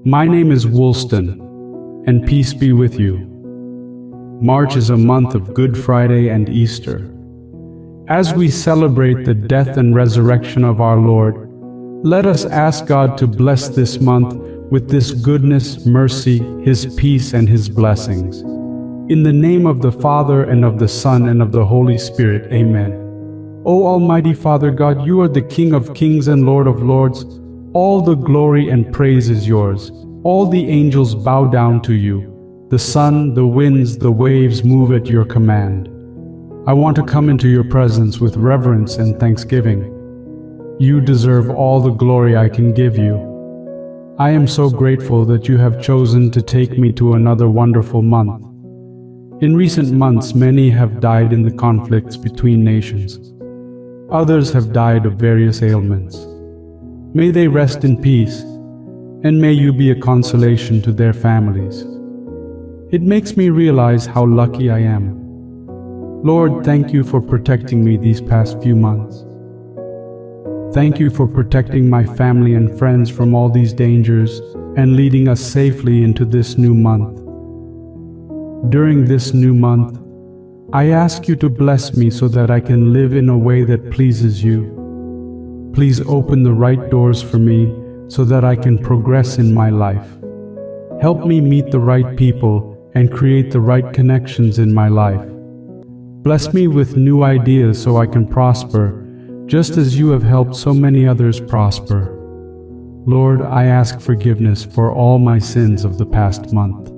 My name is Wolston, and peace be with you. March is a month of Good Friday and Easter. As we celebrate the death and resurrection of our Lord, let us ask God to bless this month with this goodness, mercy, His peace, and His blessings. In the name of the Father, and of the Son, and of the Holy Spirit, Amen. O Almighty Father God, you are the King of kings and Lord of lords. All the glory and praise is yours. All the angels bow down to you. The sun, the winds, the waves move at your command. I want to come into your presence with reverence and thanksgiving. You deserve all the glory I can give you. I am so grateful that you have chosen to take me to another wonderful month. In recent months, many have died in the conflicts between nations. Others have died of various ailments. May they rest in peace, and may you be a consolation to their families. It makes me realize how lucky I am. Lord, thank you for protecting me these past few months. Thank you for protecting my family and friends from all these dangers and leading us safely into this new month. During this new month, I ask you to bless me so that I can live in a way that pleases you. Please open the right doors for me so that I can progress in my life. Help me meet the right people and create the right connections in my life. Bless me with new ideas so I can prosper, just as you have helped so many others prosper. Lord, I ask forgiveness for all my sins of the past month.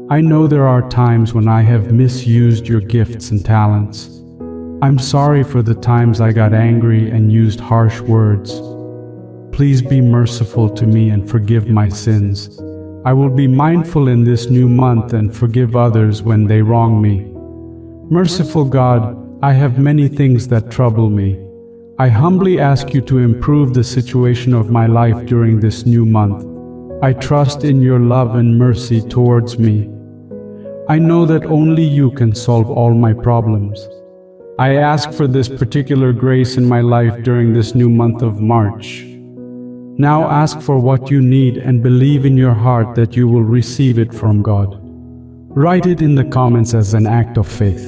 I know there are times when I have misused your gifts and talents. I'm sorry for the times I got angry and used harsh words. Please be merciful to me and forgive my sins. I will be mindful in this new month and forgive others when they wrong me. Merciful God, I have many things that trouble me. I humbly ask you to improve the situation of my life during this new month. I trust in your love and mercy towards me. I know that only you can solve all my problems. I ask for this particular grace in my life during this new month of March. Now ask for what you need and believe in your heart that you will receive it from God. Write it in the comments as an act of faith.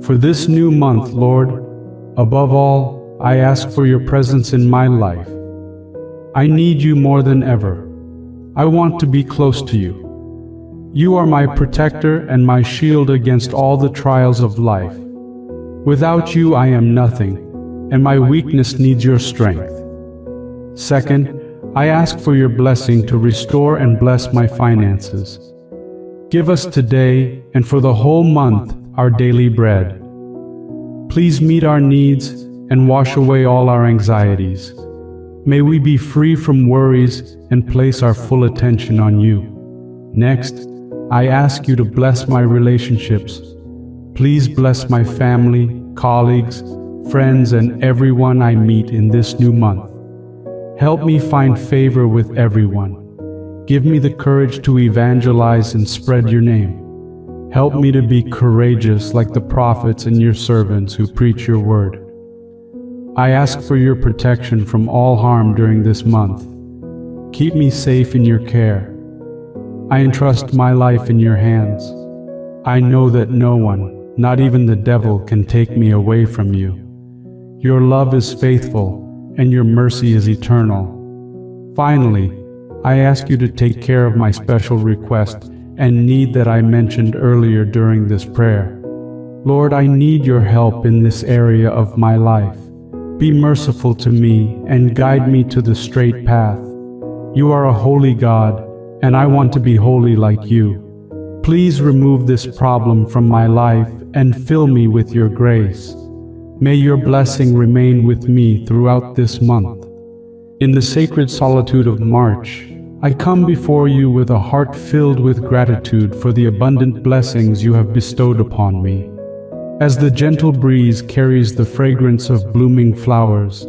For this new month, Lord, above all, I ask for your presence in my life. I need you more than ever. I want to be close to you. You are my protector and my shield against all the trials of life. Without you, I am nothing, and my weakness needs your strength. Second, I ask for your blessing to restore and bless my finances. Give us today and for the whole month our daily bread. Please meet our needs and wash away all our anxieties. May we be free from worries and place our full attention on you. Next, I ask you to bless my relationships. Please bless my family, colleagues, friends, and everyone I meet in this new month. Help me find favor with everyone. Give me the courage to evangelize and spread your name. Help me to be courageous like the prophets and your servants who preach your word. I ask for your protection from all harm during this month. Keep me safe in your care. I entrust my life in your hands. I know that no one, not even the devil, can take me away from you. Your love is faithful, and your mercy is eternal. Finally, I ask you to take care of my special request and need that I mentioned earlier during this prayer. Lord, I need your help in this area of my life. Be merciful to me and guide me to the straight path. You are a holy God, and I want to be holy like you. Please remove this problem from my life and fill me with your grace. May your blessing remain with me throughout this month. In the sacred solitude of March, I come before you with a heart filled with gratitude for the abundant blessings you have bestowed upon me. As the gentle breeze carries the fragrance of blooming flowers,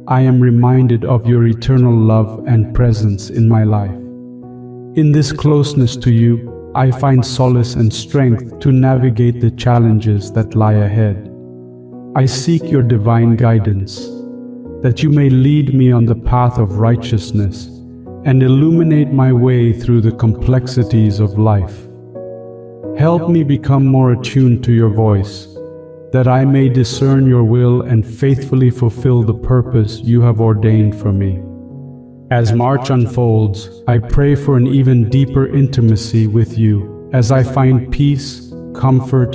I am reminded of your eternal love and presence in my life. In this closeness to you, I find solace and strength to navigate the challenges that lie ahead. I seek your divine guidance, that you may lead me on the path of righteousness and illuminate my way through the complexities of life. Help me become more attuned to your voice, that I may discern your will and faithfully fulfill the purpose you have ordained for me. As March unfolds, I pray for an even deeper intimacy with you as I find peace, comfort,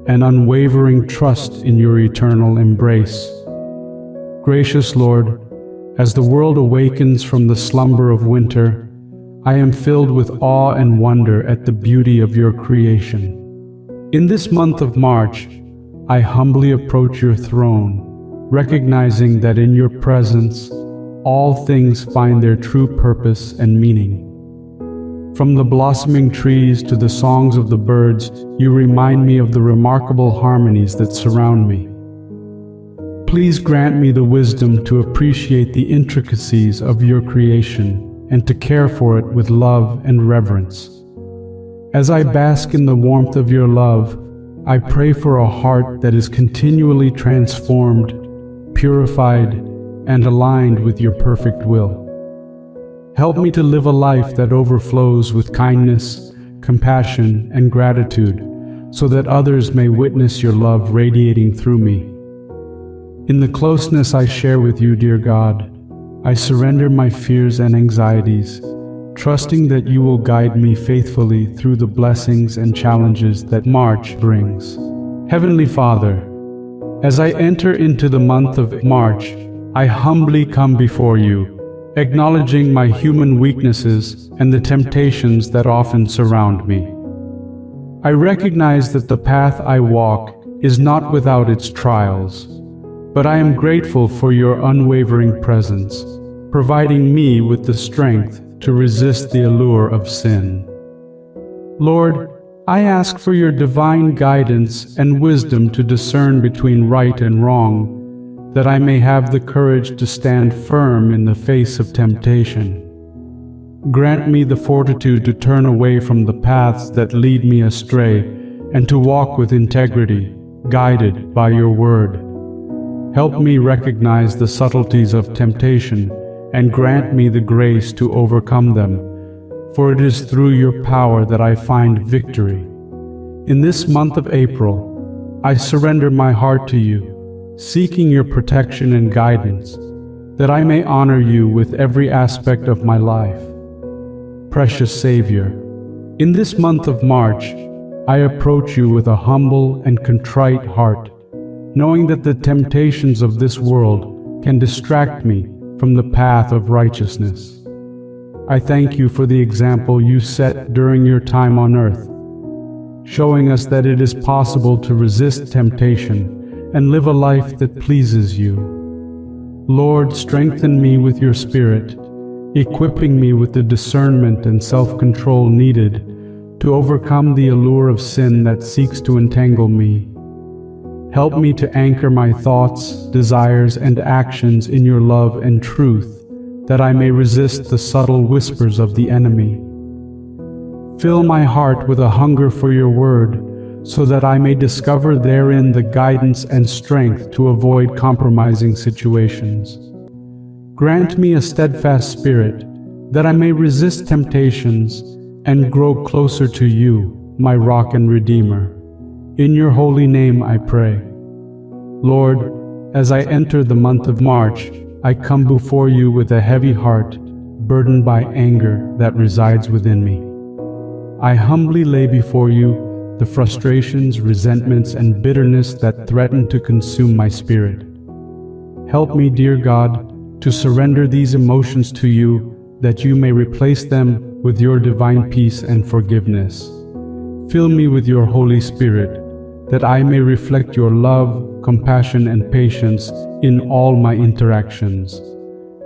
and unwavering trust in your eternal embrace. Gracious Lord, as the world awakens from the slumber of winter, I am filled with awe and wonder at the beauty of your creation. In this month of March, I humbly approach your throne, recognizing that in your presence, all things find their true purpose and meaning. From the blossoming trees to the songs of the birds, you remind me of the remarkable harmonies that surround me. Please grant me the wisdom to appreciate the intricacies of your creation and to care for it with love and reverence. As I bask in the warmth of your love, I pray for a heart that is continually transformed, purified, and aligned with your perfect will. Help me to live a life that overflows with kindness, compassion, and gratitude, so that others may witness your love radiating through me. In the closeness I share with you, dear God, I surrender my fears and anxieties, trusting that you will guide me faithfully through the blessings and challenges that March brings. Heavenly Father, as I enter into the month of March, I humbly come before you, acknowledging my human weaknesses and the temptations that often surround me. I recognize that the path I walk is not without its trials, but I am grateful for your unwavering presence, providing me with the strength to resist the allure of sin. Lord, I ask for your divine guidance and wisdom to discern between right and wrong, that I may have the courage to stand firm in the face of temptation. Grant me the fortitude to turn away from the paths that lead me astray and to walk with integrity, guided by your word. Help me recognize the subtleties of temptation and grant me the grace to overcome them, for it is through your power that I find victory. In this month of April, I surrender my heart to you, seeking your protection and guidance, that I may honor you with every aspect of my life. Precious Savior, in this month of March, I approach you with a humble and contrite heart, knowing that the temptations of this world can distract me from the path of righteousness. I thank you for the example you set during your time on earth, showing us that it is possible to resist temptation and live a life that pleases you. Lord, strengthen me with your Spirit, equipping me with the discernment and self-control needed to overcome the allure of sin that seeks to entangle me. Help me to anchor my thoughts, desires, and actions in your love and truth, that I may resist the subtle whispers of the enemy. Fill my heart with a hunger for your word, so that I may discover therein the guidance and strength to avoid compromising situations. Grant me a steadfast spirit, that I may resist temptations and grow closer to you, my rock and redeemer. In your holy name I pray. Lord, as I enter the month of March, I come before you with a heavy heart, burdened by anger that resides within me. I humbly lay before you the frustrations, resentments, and bitterness that threaten to consume my spirit. Help me, dear God, to surrender these emotions to you, that you may replace them with your divine peace and forgiveness. Fill me with your Holy Spirit, that I may reflect your love, compassion, and patience in all my interactions.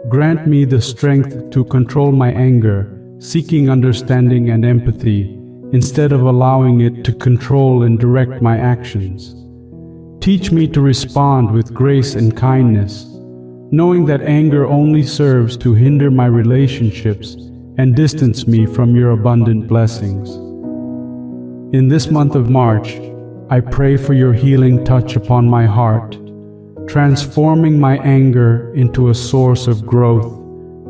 Grant me the strength to control my anger, seeking understanding and empathy, instead of allowing it to control and direct my actions. Teach me to respond with grace and kindness, knowing that anger only serves to hinder my relationships and distance me from your abundant blessings. In this month of March, I pray for your healing touch upon my heart, transforming my anger into a source of growth,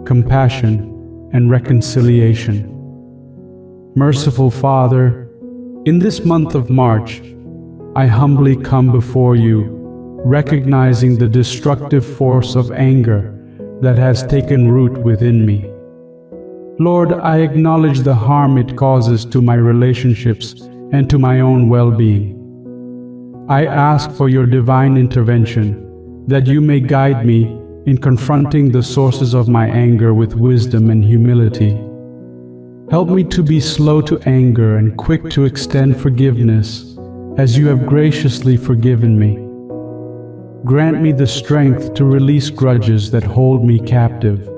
compassion, and reconciliation. Merciful Father, in this month of March, I humbly come before you, recognizing the destructive force of anger that has taken root within me. Lord, I acknowledge the harm it causes to my relationships and to my own well-being. I ask for your divine intervention, that you may guide me in confronting the sources of my anger with wisdom and humility. Help me to be slow to anger and quick to extend forgiveness, as you have graciously forgiven me. Grant me the strength to release grudges that hold me captive,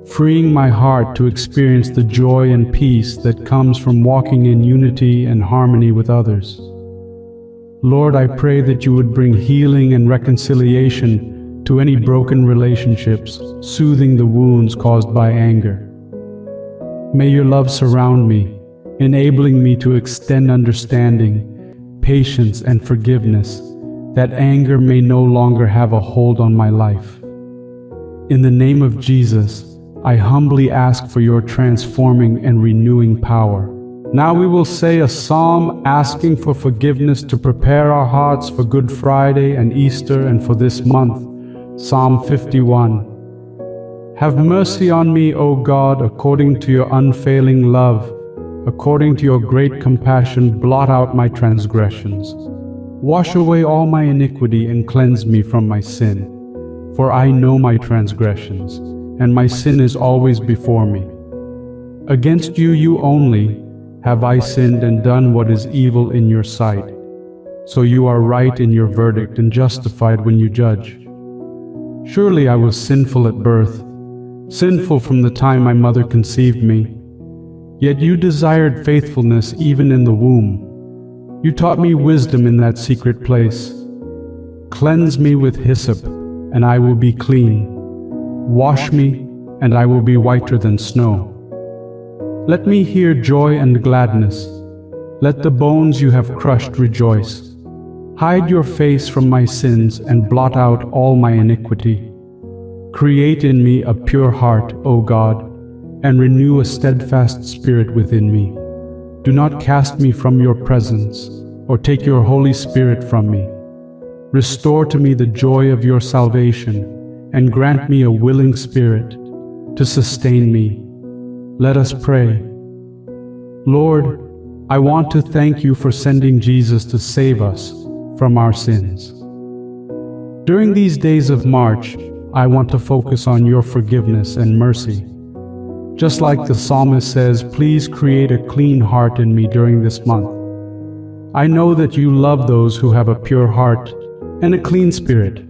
freeing my heart to experience the joy and peace that comes from walking in unity and harmony with others. Lord, I pray that you would bring healing and reconciliation to any broken relationships, soothing the wounds caused by anger. May your love surround me, enabling me to extend understanding, patience, and forgiveness, that anger may no longer have a hold on my life. In the name of Jesus, I humbly ask for your transforming and renewing power. Now we will say a psalm asking for forgiveness to prepare our hearts for Good Friday and Easter and for this month. Psalm 51. Have mercy on me, O God, according to your unfailing love. According to your great compassion, blot out my transgressions. Wash away all my iniquity and cleanse me from my sin. For I know my transgressions, and my sin is always before me. Against you, you only, have I sinned and done what is evil in your sight. So you are right in your verdict and justified when you judge. Surely I was sinful at birth, sinful from the time my mother conceived me. Yet you desired faithfulness even in the womb. You taught me wisdom in that secret place. Cleanse me with hyssop, and I will be clean. Wash me, and I will be whiter than snow. Let me hear joy and gladness. Let the bones you have crushed rejoice. Hide your face from my sins and blot out all my iniquity. Create in me a pure heart, O God, and renew a steadfast spirit within me. Do not cast me from your presence, or take your Holy Spirit from me. Restore to me the joy of your salvation, and grant me a willing spirit to sustain me. Let us pray. Lord, I want to thank you for sending Jesus to save us from our sins. During these days of March, I want to focus on your forgiveness and mercy. Just like the psalmist says, please create a clean heart in me during this month. I know that you love those who have a pure heart and a clean spirit.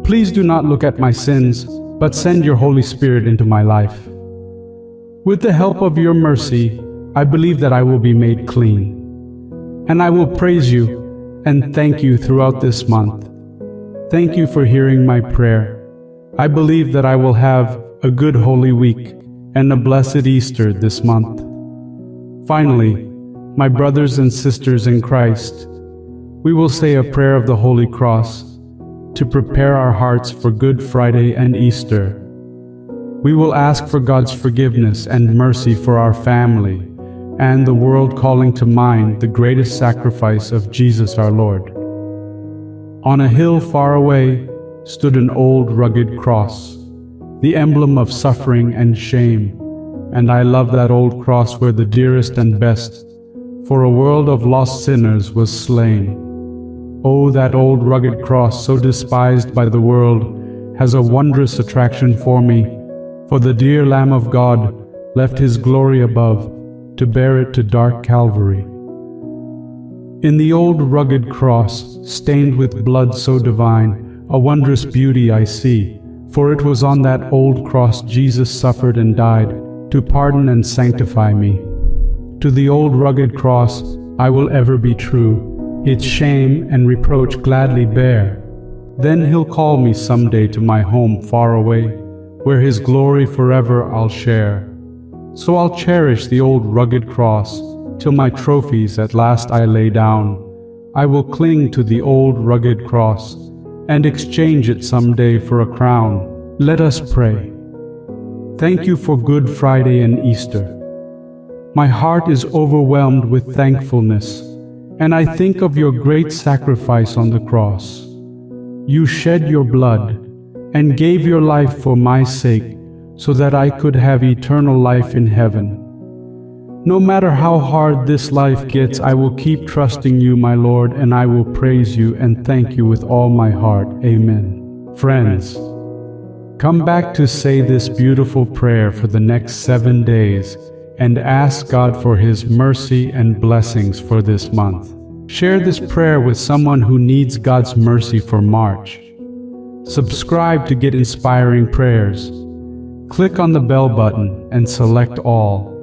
Please do not look at my sins, but send your Holy Spirit into my life. With the help of your mercy, I believe that I will be made clean. And I will praise you and thank you throughout this month. Thank you for hearing my prayer. I believe that I will have a good Holy Week and a blessed Easter this month. Finally, my brothers and sisters in Christ, we will say a prayer of the Holy Cross to prepare our hearts for Good Friday and Easter. We will ask for God's forgiveness and mercy for our family and the world, calling to mind the greatest sacrifice of Jesus our Lord. On a hill far away stood an old rugged cross, the emblem of suffering and shame, and I love that old cross where the dearest and best for a world of lost sinners was slain. Oh, that old rugged cross, so despised by the world, has a wondrous attraction for me, for the dear Lamb of God left his glory above to bear it to dark Calvary. In the old rugged cross, stained with blood so divine, a wondrous beauty I see, for it was on that old cross Jesus suffered and died to pardon and sanctify me. To the old rugged cross I will ever be true, its shame and reproach gladly bear. Then he'll call me someday to my home far away, where his glory forever I'll share. So I'll cherish the old rugged cross till my trophies at last I lay down. I will cling to the old rugged cross and exchange it someday for a crown. Let us pray. Thank you for Good Friday and Easter. My heart is overwhelmed with thankfulness, and I think of your great sacrifice on the cross. You shed your blood and gave your life for my sake, so that I could have eternal life in heaven. No matter how hard this life gets, I will keep trusting you, my Lord, and I will praise you and thank you with all my heart. Amen. Friends, come back to say this beautiful prayer for the next 7 days and ask God for His mercy and blessings for this month. Share this prayer with someone who needs God's mercy for March. Subscribe to get inspiring prayers. Click on the bell button and select all.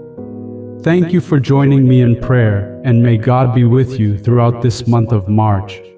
Thank you for joining me in prayer, and may God be with you throughout this month of March.